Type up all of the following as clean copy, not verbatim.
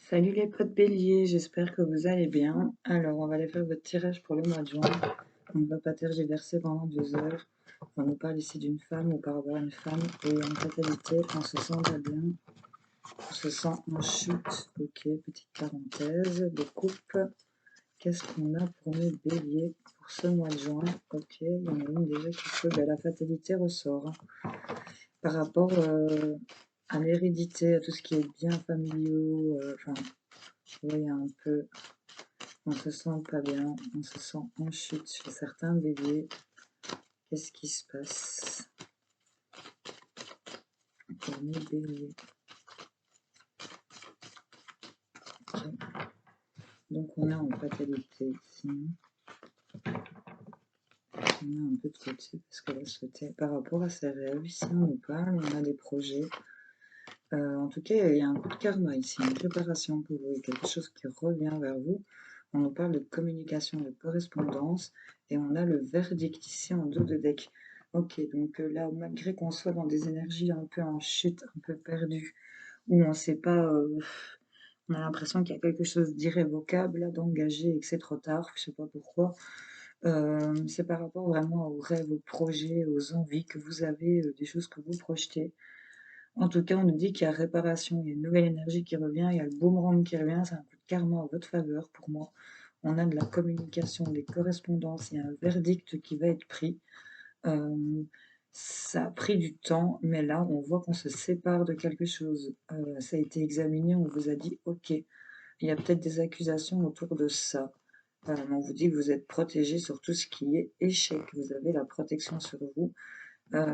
Salut les potes béliers, j'espère que vous allez bien. Alors, on va aller faire votre tirage pour le mois de juin. On ne va pas tergiverser pendant 2 heures. On nous parle ici d'une femme ou par rapport à une femme et en fatalité, on se sent pas bien, on se sent en chute. Ok, petite parenthèse de coupe. Qu'est-ce qu'on a pour nos béliers pour ce mois de juin? Ok, il y en a une déjà qui peut, la fatalité ressort, hein. Par rapport à l'hérédité, à tout ce qui est bien familiaux, enfin, vous voyez un peu. On se sent pas bien, on se sent en chute chez certains béliers. Qu'est-ce qui se passe pour les béliers? Okay. Donc on est en fatalité ici. On a un peu de côté parce qu'elle a sauté par rapport à ses rêves. Ici on nous parle, on a des projets. En tout cas, il y a un coup de karma ici, une préparation pour vous, quelque chose qui revient vers vous. On nous parle de communication, de correspondance, et on a le verdict ici en dos de deck. Ok, donc là, malgré qu'on soit dans des énergies un peu en chute, un peu perdues, où on ne sait pas, on a l'impression qu'il y a quelque chose d'irrévocable, là, d'engagé, et que c'est trop tard, je ne sais pas pourquoi. C'est par rapport vraiment aux rêves, aux projets, aux envies que vous avez, des choses que vous projetez. En tout cas, on nous dit qu'il y a réparation, il y a une nouvelle énergie qui revient, il y a le boomerang qui revient, c'est un coup de karma en votre faveur pour moi. On a de la communication, des correspondances, il y a un verdict qui va être pris. Ça a pris du temps, mais là, on voit qu'on se sépare de quelque chose. Ça a été examiné, on vous a dit, ok, il y a peut-être des accusations autour de ça. On vous dit que vous êtes protégé sur tout ce qui est échec. Vous avez la protection sur vous,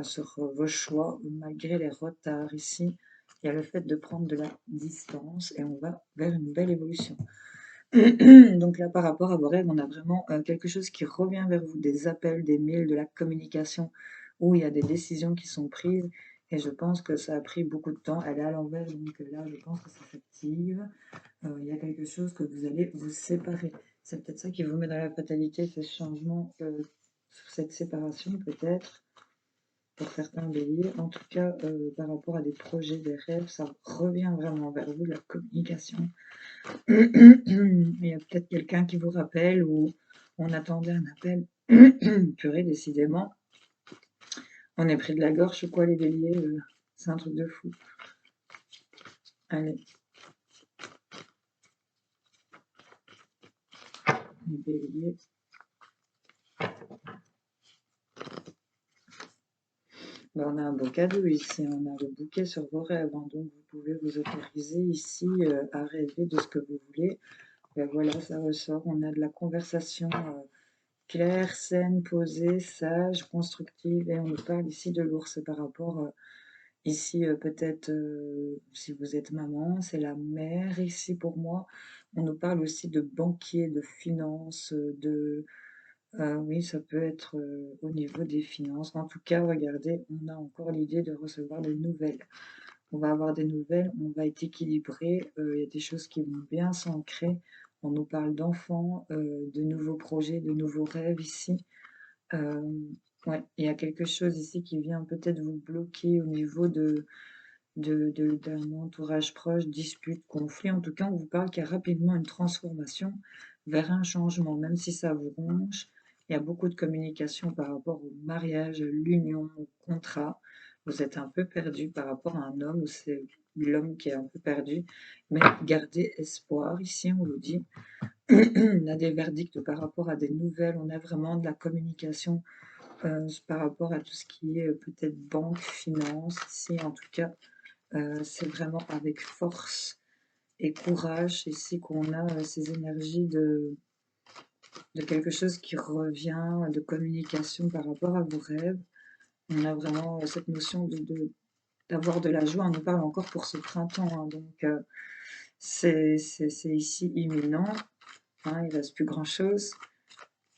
sur vos choix, malgré les retards ici. Il y a le fait de prendre de la distance et on va vers une belle évolution. Donc là, par rapport à vos rêves, on a vraiment quelque chose qui revient vers vous, des appels, des mails, de la communication, où il y a des décisions qui sont prises. Et je pense que ça a pris beaucoup de temps. Elle est à l'envers, donc là, je pense que ça s'active. Il y a quelque chose que vous allez vous séparer. C'est peut-être ça qui vous met dans la fatalité, ce changement, cette séparation peut-être pour certains béliers. En tout cas, par rapport à des projets, des rêves, ça revient vraiment vers vous, la communication. Il y a peut-être quelqu'un qui vous rappelle ou on attendait un appel. Purée, décidément. On est pris de la gorge ou quoi, les béliers? C'est un truc de fou. Allez. Les béliers. On a un beau cadeau ici, on a le bouquet sur vos rêves, hein, donc vous pouvez vous autoriser ici à rêver de ce que vous voulez. Voilà, ça ressort, on a de la conversation claire, saine, posée, sage, constructive, et on nous parle ici de l'ours par rapport, ici peut-être si vous êtes maman, c'est la mère ici pour moi. On nous parle aussi de banquier, de finances, oui, ça peut être au niveau des finances. En tout cas, regardez, on a encore l'idée de recevoir des nouvelles. On va avoir des nouvelles, on va être équilibré, il y a des choses qui vont bien s'ancrer. On nous parle d'enfants, de nouveaux projets, de nouveaux rêves ici. Ouais, il y a quelque chose ici qui vient peut-être vous bloquer au niveau d'un entourage proche, dispute, conflit. En tout cas, on vous parle qu'il y a rapidement une transformation vers un changement, même si ça vous ronge. Il y a beaucoup de communication par rapport au mariage, l'union, au contrat. Vous êtes un peu perdu par rapport à un homme, ou c'est l'homme qui est un peu perdu. Mais gardez espoir, ici on vous dit. On a des verdicts par rapport à des nouvelles, on a vraiment de la communication par rapport à tout ce qui est peut-être banque, finance, ici en tout cas. C'est vraiment avec force et courage ici qu'on a ces énergies de quelque chose qui revient, de communication par rapport à vos rêves. On a vraiment cette notion d'avoir de la joie. On nous parle encore pour ce printemps, hein, donc c'est ici imminent. Hein, il ne reste plus grand-chose.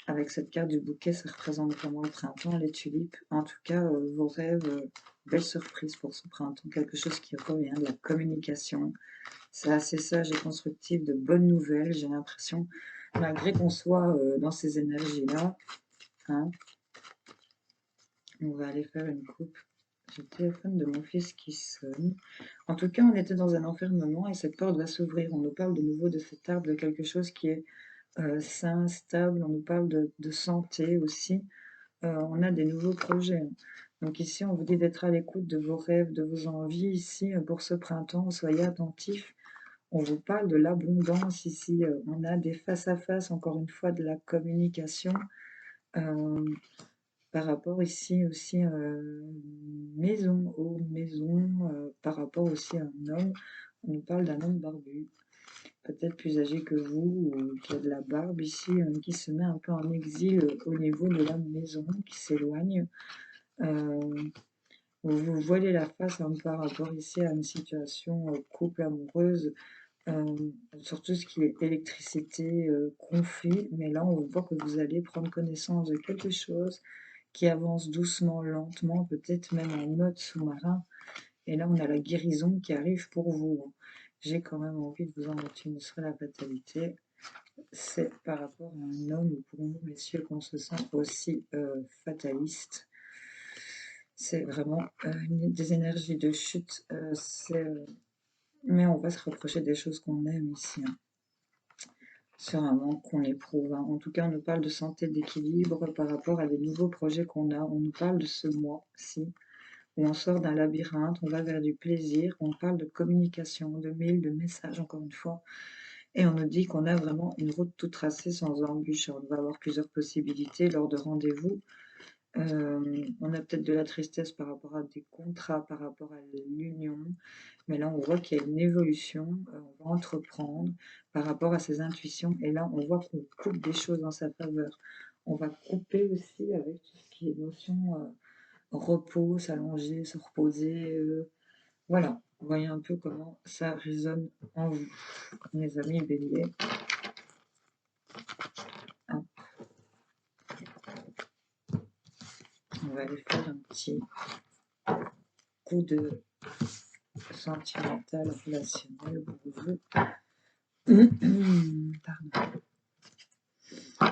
Avec cette carte du bouquet, ça représente vraiment le printemps, les tulipes. En tout cas, vos rêves, belle surprise pour ce printemps. Quelque chose qui revient, de la communication. C'est assez sage et constructif, de bonnes nouvelles, j'ai l'impression, malgré qu'on soit dans ces énergies-là. Hein, on va aller faire une coupe J'ai le téléphone de mon fils qui sonne. En tout cas, on était dans un enfermement et cette porte va s'ouvrir. On nous parle de nouveau de cet arbre, de quelque chose qui est sain, stable. On nous parle de santé aussi. On a des nouveaux projets, hein. Donc ici, on vous dit d'être à l'écoute de vos rêves, de vos envies. Ici, pour ce printemps, soyez attentifs. On vous parle de l'abondance ici. On a des face-à-face, encore une fois, de la communication. Euh, Par rapport ici aussi, maison, aux maisons, par rapport aussi à un homme. On nous parle d'un homme barbu, peut-être plus âgé que vous, ou qui a de la barbe ici, qui se met un peu en exil au niveau de la maison, qui s'éloigne. Vous vous voilez la face hein, par rapport ici à une situation couple amoureuse, sur tout ce qui est électricité, conflit. Mais là, on voit que vous allez prendre connaissance de quelque chose qui avance doucement, lentement, peut-être même en mode sous-marin. Et là, on a la guérison qui arrive pour vous, hein. J'ai quand même envie de vous en mettre une sur la fatalité. C'est par rapport à un homme, ou pour nous, messieurs, qu'on se sent aussi fataliste. C'est vraiment des énergies de chute. Mais on va se reprocher des choses qu'on aime ici, hein, sur un manque qu'on éprouve, hein. En tout cas, on nous parle de santé, d'équilibre par rapport à des nouveaux projets qu'on a. On nous parle de ce mois-ci où on sort d'un labyrinthe, on va vers du plaisir, on parle de communication, de mails, de messages, encore une fois. Et on nous dit qu'on a vraiment une route toute tracée sans embûche. On va avoir plusieurs possibilités lors de rendez-vous. On a peut-être de la tristesse par rapport à des contrats, par rapport à l'union, mais là on voit qu'il y a une évolution, on va entreprendre par rapport à ses intuitions, et là on voit qu'on coupe des choses en sa faveur. On va couper aussi avec tout ce qui est notion repos, s'allonger, se reposer, voilà. Vous voyez un peu comment ça résonne en vous, mes amis béliers. Hop. On va aller faire un petit coup de sentimental, relationnel pour vous. Pardon.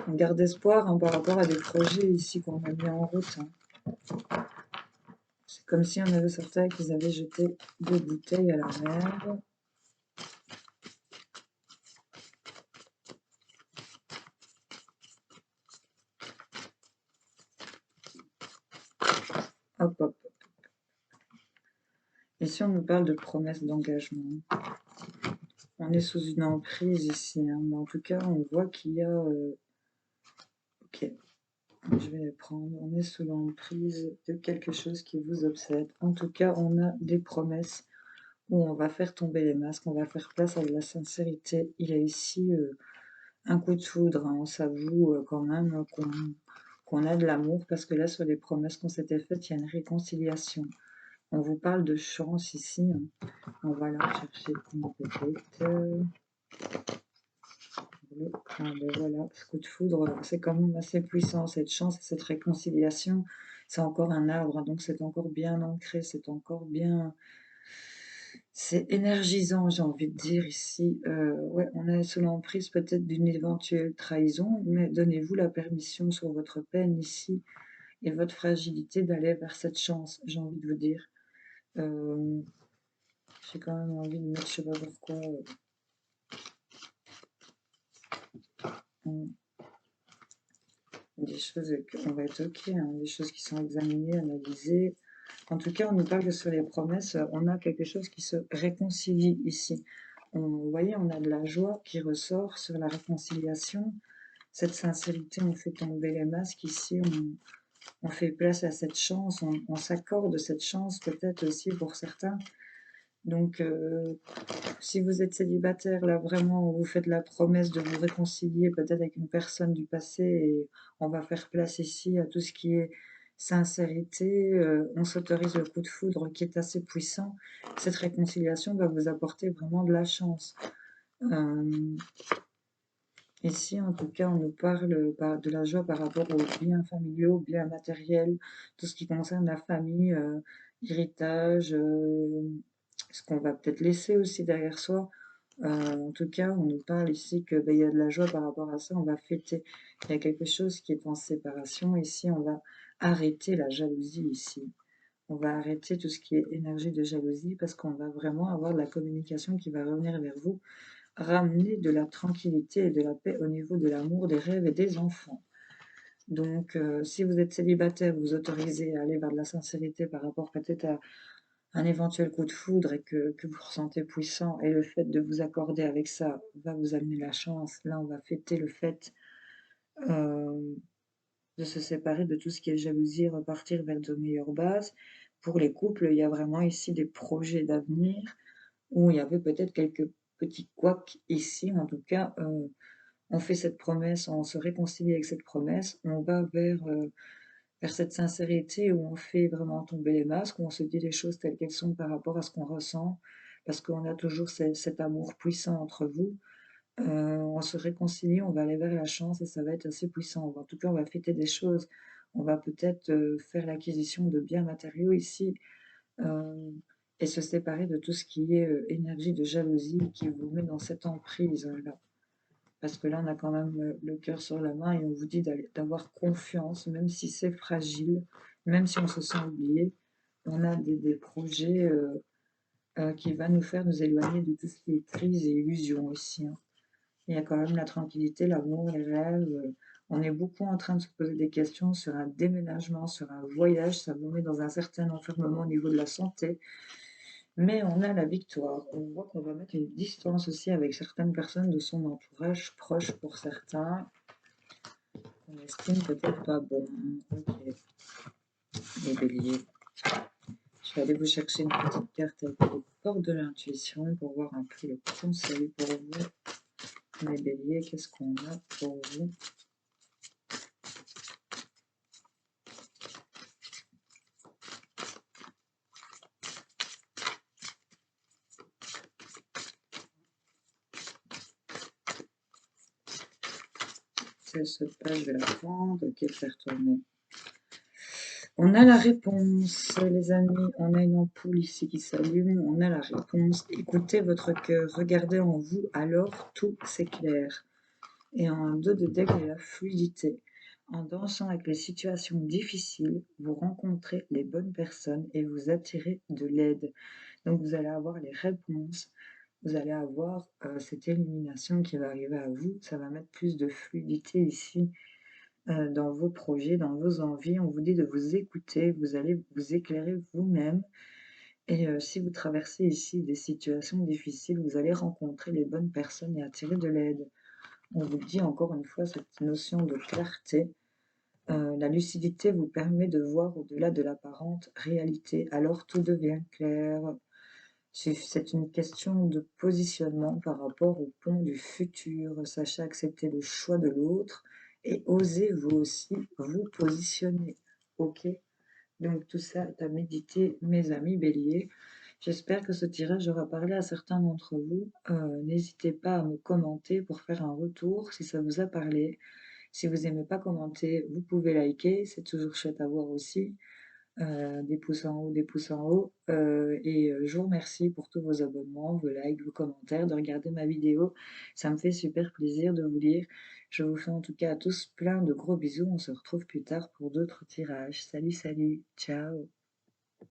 On garde espoir hein, par rapport à des projets ici qu'on a mis en route, hein. C'est comme si on avait sorti et qu'ils avaient jeté 2 bouteilles à la mer. Hop, hop. Ici, on nous parle de promesses d'engagement. On est sous une emprise ici, hein, mais en tout cas, on voit qu'il y a... Ok, je vais les prendre. On est sous l'emprise de quelque chose qui vous obsède. En tout cas, on a des promesses où on va faire tomber les masques, on va faire place à de la sincérité. Il y a ici un coup de foudre, hein. On s'avoue quand même qu'on a de l'amour, parce que là, sur les promesses qu'on s'était faites, il y a une réconciliation. On vous parle de chance ici, hein. On va la chercher une petite. Voilà, ce coup de foudre, c'est quand même assez puissant, cette chance, cette réconciliation. C'est encore un arbre, hein, donc c'est encore bien ancré, c'est encore bien... C'est énergisant, j'ai envie de dire ici. Ouais, on est sous l'emprise peut-être d'une éventuelle trahison, mais donnez-vous la permission sur votre peine ici et votre fragilité d'aller vers cette chance, j'ai envie de vous dire. J'ai quand même envie de mettre, je sais pas pourquoi, des choses qu'on va être ok, hein, des choses qui sont examinées, analysées. En tout cas, on nous parle que sur les promesses, on a quelque chose qui se réconcilie ici. Vous voyez, on a de la joie qui ressort sur la réconciliation. Cette sincérité, on fait tomber les masques ici, on fait place à cette chance, on s'accorde cette chance peut-être aussi pour certains. Donc, si vous êtes célibataire, là vraiment, vous faites la promesse de vous réconcilier peut-être avec une personne du passé, et on va faire place ici à tout ce qui est sincérité. On s'autorise le coup de foudre qui est assez puissant. Cette réconciliation va vous apporter vraiment de la chance. Ici, en tout cas, on nous parle de la joie par rapport aux biens familiaux, aux biens matériels, tout ce qui concerne la famille, héritage, ce qu'on va peut-être laisser aussi derrière soi. En tout cas, on nous parle ici que il y a de la joie par rapport à ça, on va fêter. Il y a quelque chose qui est en séparation. Ici, on va arrêter la jalousie ici. On va arrêter tout ce qui est énergie de jalousie parce qu'on va vraiment avoir de la communication qui va revenir vers vous, ramener de la tranquillité et de la paix au niveau de l'amour, des rêves et des enfants. Donc, si vous êtes célibataire, vous autorisez à aller vers de la sincérité par rapport peut-être à un éventuel coup de foudre et que vous ressentez puissant, et le fait de vous accorder avec ça va vous amener la chance. Là, on va fêter le fait euh, de se séparer de tout ce qui est jalousie, repartir vers de meilleures bases. Pour les couples, il y a vraiment ici des projets d'avenir où il y avait peut-être quelques petits couacs ici. En tout cas, on fait cette promesse, on se réconcilie avec cette promesse, on va vers cette sincérité où on fait vraiment tomber les masques, où on se dit les choses telles qu'elles sont par rapport à ce qu'on ressent, parce qu'on a toujours cet amour puissant entre vous. On se réconcilie, on va aller vers la chance et ça va être assez puissant. En tout cas, on va fêter des choses. On va peut-être faire l'acquisition de biens matériaux ici, euh, et se séparer de tout ce qui est énergie de jalousie qui vous met dans cette emprise là. Parce que là, on a quand même le cœur sur la main et on vous dit d'avoir confiance, même si c'est fragile, même si on se sent oublié. On a des projets qui vont nous faire nous éloigner de tout ce qui est crise et illusion ici, hein. Il y a quand même la tranquillité, l'amour, les rêves. On est beaucoup en train de se poser des questions sur un déménagement, sur un voyage. Ça vous met dans un certain enfermement au niveau de la santé. Mais on a la victoire. On voit qu'on va mettre une distance aussi avec certaines personnes de son entourage, proche pour certains, qu'on estime peut-être pas bon. Ok, les béliers. Je vais aller vous chercher une petite carte avec les portes de l'intuition pour voir un peu le conseil pour vous. Les béliers, qu'est-ce qu'on a pour vous? C'est ce page de la prendre, ok, faire tourner. On a la réponse, les amis. On a une ampoule ici qui s'allume. On a la réponse. Écoutez votre cœur. Regardez en vous. Alors, tout s'éclaire. Et en dos de deck, il y a la fluidité. En dansant avec les situations difficiles, vous rencontrez les bonnes personnes et vous attirez de l'aide. Donc, vous allez avoir les réponses. Vous allez avoir cette illumination qui va arriver à vous. Ça va mettre plus de fluidité ici dans vos projets, dans vos envies. On vous dit de vous écouter, vous allez vous éclairer vous-même. Et si vous traversez ici des situations difficiles, vous allez rencontrer les bonnes personnes et attirer de l'aide. On vous dit encore une fois cette notion de clarté. La lucidité vous permet de voir au-delà de l'apparente réalité, alors tout devient clair. C'est une question de positionnement par rapport au pont du futur. Sachez accepter le choix de l'autre et osez vous aussi vous positionner. Ok? Donc tout ça est à méditer, mes amis béliers. J'espère que ce tirage aura parlé à certains d'entre vous. N'hésitez pas à me commenter pour faire un retour si ça vous a parlé. Si vous n'aimez pas commenter, vous pouvez liker, c'est toujours chouette à voir aussi. Des pouces en haut, des pouces en haut. Et je vous remercie pour tous vos abonnements, vos likes, vos commentaires, de regarder ma vidéo. Ça me fait super plaisir de vous lire. Je vous fais en tout cas à tous plein de gros bisous. On se retrouve plus tard pour d'autres tirages. Salut, salut, ciao.